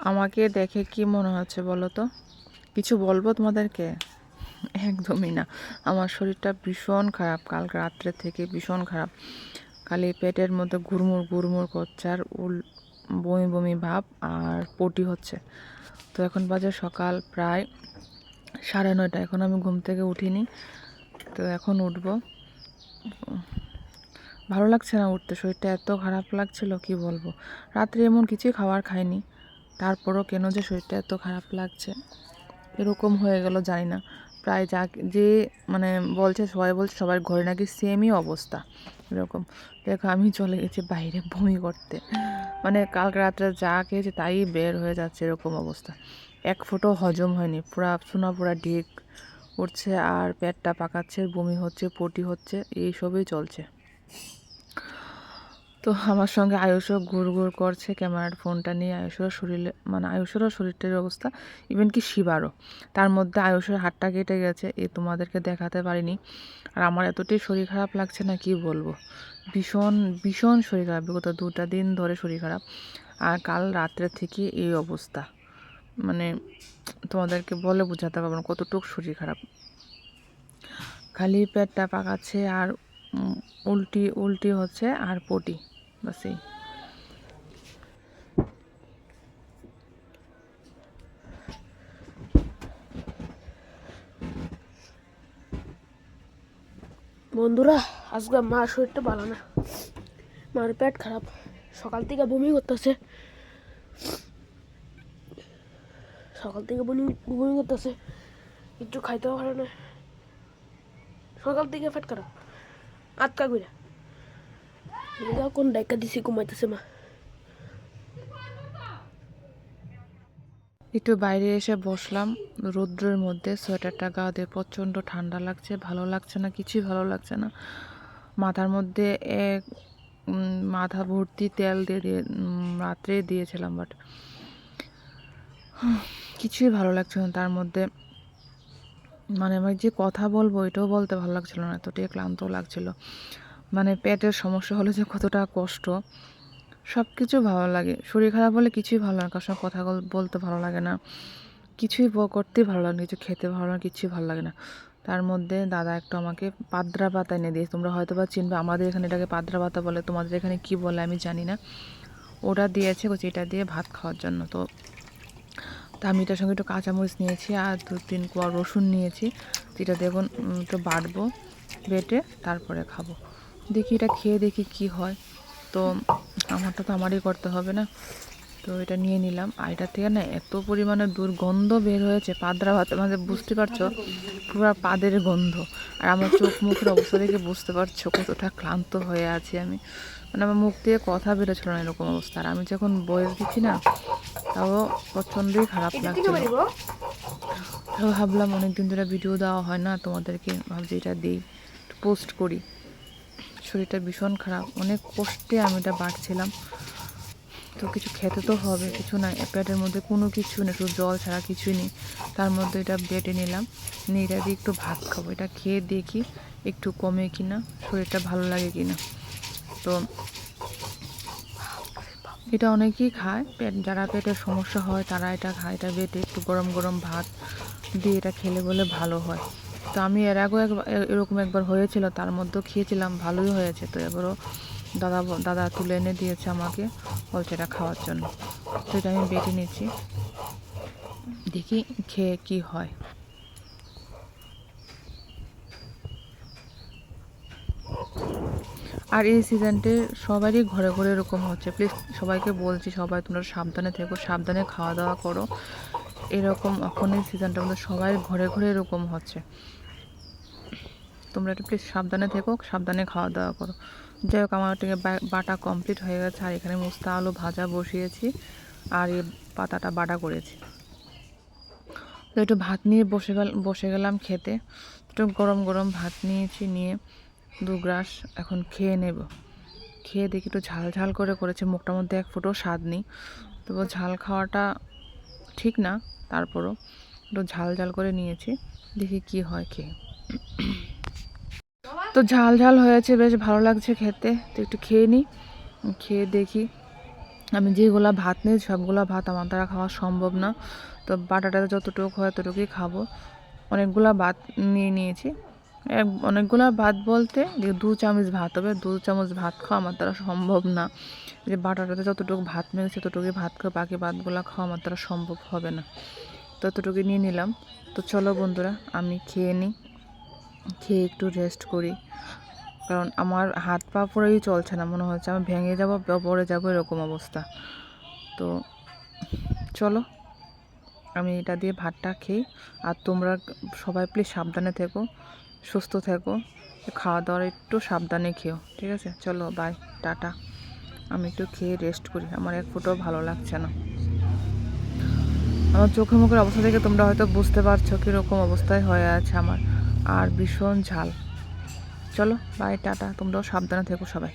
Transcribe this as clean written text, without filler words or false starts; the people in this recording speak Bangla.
আমাকে দেখে কি মনে হচ্ছে বলো তো? কিছু বলবো তোমাদেরকে? একদমই না। আমার শরীরটা ভীষণ খারাপ, কালকে রাত্রে থেকে ভীষণ খারাপ। খালি পেটের মধ্যে গুড়মুড় গুড়মুড় করছে আর বমি বমি ভাব আর পটি হচ্ছে। তো এখন বাজে সকাল প্রায় 9:30। এখন আমি ঘুম থেকে উঠিনি, তো এখন উঠবো। ভালো লাগছে না উঠতে, শরীরটা এত খারাপ লাগছিল কি বলবো। রাত্রে এমন কিছুই খাবার খাইনি, তারপরও কেন যে শরীরটা এত খারাপ লাগছে, এরকম হয়ে গেল জানি না। প্রায় যা যে মানে বলছে, সবাই বলছে সবার ঘরে নাকি সেমই অবস্থা এরকম। দেখো আমি চলে গেছি বাইরে বমি করতে, মানে কালকে রাত্রে যা খেয়েছে তাই বের হয়ে যাচ্ছে, এরকম অবস্থা। এক ফোঁটাও হজম হয়নি, পুরা সোনা পুরা ঢিক উঠছে আর পেটটা পাকাচ্ছে, বমি হচ্ছে, পটি হচ্ছে, এইসবই চলছে। তো আমার সঙ্গে আয়ুষও ঘুর ঘুর করছে ক্যামেরার ফোনটা নিয়ে। আয়ুষেরও শরীরে মানে আয়ুষেরও শরীরটার অবস্থা, ইভেন কি শিবারও। তার মধ্যে আয়ুষের হাতটা কেটে গেছে, তোমাদেরকে দেখাতে পারিনি। আর আমার এতটাই শরীর খারাপ লাগছে না কি বলবো, ভীষণ ভীষণ শরীর খারাপ। বিগত 2টা দিন ধরে শরীর খারাপ, আর কাল রাত্রে থেকে এই অবস্থা। মানে তোমাদেরকে বলে বোঝাতে পারবো না কতটুকু শরীর খারাপ। খালি পেটটা পাকাচ্ছে আর উল্টি উল্টি হচ্ছে আর পটি, বাস এই। বন্ধুরা, আজকে মার শরীরটা ভালো না, মার পেট খারাপ, সকাল থেকে বমি করতেছে, বমি করতেছে, একটু খাইতেও পারে না, সকাল থেকে পেট খারাপ আটকা কইরা কোন ডাইকা দিছি ঘুমাইতেছে মা। একটু বাইরে এসে বসলাম রৌদ্রের মধ্যে, সোয়েটারটা গা দিয়ে প্রচণ্ড ঠান্ডা লাগছে, ভালো লাগছে না, কিছুই ভালো লাগছে না। মাথার মধ্যে মাথা ভর্তি তেল দিয়ে রাত্রে দিয়েছিলাম, বাট কিছুই ভালো লাগছে না। তার মধ্যে মানে আমি যে কথা বলবো এটাও বলতে ভালো লাগছিল না, এতটাই ক্লান্ত লাগছিল। মানে পেটের সমস্যা হলে যে কতটা কষ্ট, সব কিছু ভালো লাগে। শরীর খারাপ হলে কিছুই ভালো লাগে, কারোর সঙ্গে কথা বলতে ভালো লাগে না, কিছুই করতেই ভালো লাগে না, কিছু খেতে ভালো লাগে, কিছুই ভালো লাগে না। তার মধ্যে দাদা একটু আমাকে পাদ্রা পাতা এনে দিয়েছে, তোমরা হয়তো বা চিনবে, আমাদের এখানে এটাকে পাদ্রা পাতা বলে, তোমাদের এখানে কি বলে আমি জানি না। ওটা দিয়েছে, এটা দিয়ে ভাত খাওয়ার জন্য। তো আমি এটার সঙ্গে একটু কাঁচামরিচ নিয়েছি আর 2-3 কোয়া রসুন নিয়েছি, যেটা দেখুন একটু বাটবো বেটে তারপরে খাবো। দেখি এটা খেয়ে দেখি কি হয়। তো আমারটা তো আমারই করতে হবে না, তো এটা নিয়ে নিলাম। আর এটা থেকে না এত পরিমাণে দুর্গন্ধ বের হয়েছে পাদ্রা ভাত, মানে বুঝতে পারছো পুরো পাদের গন্ধ। আর আমার চোখ মুখের অবস্থা দেখে বুঝতে পারছো কতটা ক্লান্ত হয়ে আছি আমি। মানে আমার মুখ দিয়ে কথা বেরোচ্ছিল না, এরকম অবস্থা। আর আমি যখন বয়স দিচ্ছি না, তাও প্রচণ্ডই খারাপ লাগছিল। তো ভাবলাম অনেকদিন ধরে ভিডিও দেওয়া হয় না তোমাদেরকে, ভাবছি এটা দিই, পোস্ট করি। শরীরটা ভীষণ খারাপ, অনেক কষ্টে আমি এটা বাড়ছিলাম। তো কিছু খেতে তো হবে, কিছু না, পেটের মধ্যে কোনো কিছু নেই, শুধু জল ছাড়া কিছুই নেই। তার মধ্যে এটা বেটে নিলাম, নিয়ে এটা দিয়ে একটু ভাত খাবো। এটা খেয়ে দেখি একটু কমে কিনা, শরীরটা ভালো লাগে কিনা। তো এটা অনেকেই খায়, যারা পেটের সমস্যা হয় তারা এটা খায়। এটা বেটে একটু গরম গরম ভাত দিয়ে এটা খেলে বলে ভালো হয়। তো আমি এর আগেও এরকম একবার হয়েছিল, তার মধ্যেও খেয়েছিলাম, ভালোই হয়েছে। তো এবারও দাদা তুলে এনে দিয়েছে আমাকে, বলছে এটা খাওয়ার জন্য। তো এটা আমি বেটে নিচ্ছি, দেখি খেয়ে কি হয়। আর এই সিজনটে সবারই ঘরে ঘরে এরকম হচ্ছে। প্লিজ সবাইকে বলছি, সবাই তোমরা সাবধানে থেকো, সাবধানে খাওয়া দাওয়া করো। এরকম এখন এই সিজনটার মধ্যে সবাই ঘরে ঘরে এরকম হচ্ছে। তোমরা একটু প্লিজ সাবধানে থেকো, সাবধানে খাওয়া দাওয়া করো। যাই হোক, আমার থেকে বাটা কমপ্লিট হয়ে গেছে। আর এখানে মুস্তা আলু ভাজা বসিয়েছি আর এই পাতাটা বাটা করেছি। তো একটু ভাত নিয়ে বসে গেলাম খেতে। একটু গরম গরম ভাত নিয়েছি, নিয়ে 2 গ্রাস এখন খেয়ে নেব। খেয়ে দেখি একটু ঝাল ঝাল করে করেছে, মুখটার মধ্যে এক ফুটো স্বাদ নেই। তবু ঝাল খাওয়াটা ঠিক না, তারপরও একটু ঝাল ঝাল করে নিয়েছি, দেখি কি হয় খেয়ে। তো ঝাল ঝাল হয়েছে, বেশ ভালো লাগছে খেতে। তো একটু খেয়ে নিই, খেয়ে দেখি আমি যেগুলা ভাত নিই সবগুলা ভাত আমার দ্বারা খাওয়া সম্ভব না, তো বাটাটাতে যতটুকু হয় ততটুকুই খাবো। অনেকগুলা ভাত নিয়ে নিয়েছি, অনেকগুলা ভাত বলতে যে 2 চামচ ভাত হবে, 2 চামচ ভাত খাওয়া আমার দ্বারা সম্ভব না। যে বাটাটাতে যতটুকু ভাত মেরেছে ততটুকুই ভাত খাওয়া, বাকি ভাতগুলো খাওয়া আমার দ্বারা সম্ভব হবে না, ততটুকুই নিয়ে নিলাম। তো চলো বন্ধুরা আমি খেয়ে নিই, খেয়ে একটু রেস্ট করি, কারণ আমার হাত পা পুরোই চলছে না, মনে হচ্ছে আমি ভেঙে যাবো পড়ে যাবো এরকম অবস্থা। তো চলো আমি এটা দিয়ে ভাতটা খেয়ে, আর তোমরা সবাই প্লিজ সাবধানে থেকো, সুস্থ থেকো, খাওয়া দাওয়ার একটু সাবধানে খেও, ঠিক আছে? চলো বাই, টাটা। আমি একটু খেয়ে রেস্ট করি, আমার এক ফুটাও ভালো লাগছে না। আমার চোখে মুখের অবস্থা থেকে তোমরা হয়তো বুঝতে পারছো কীরকম অবস্থায় হয়ে আছে আমার, আর ভীষণ ঝাল। চলো বাই, টাটা, তোমরাও সাবধানে থেকো সবাই।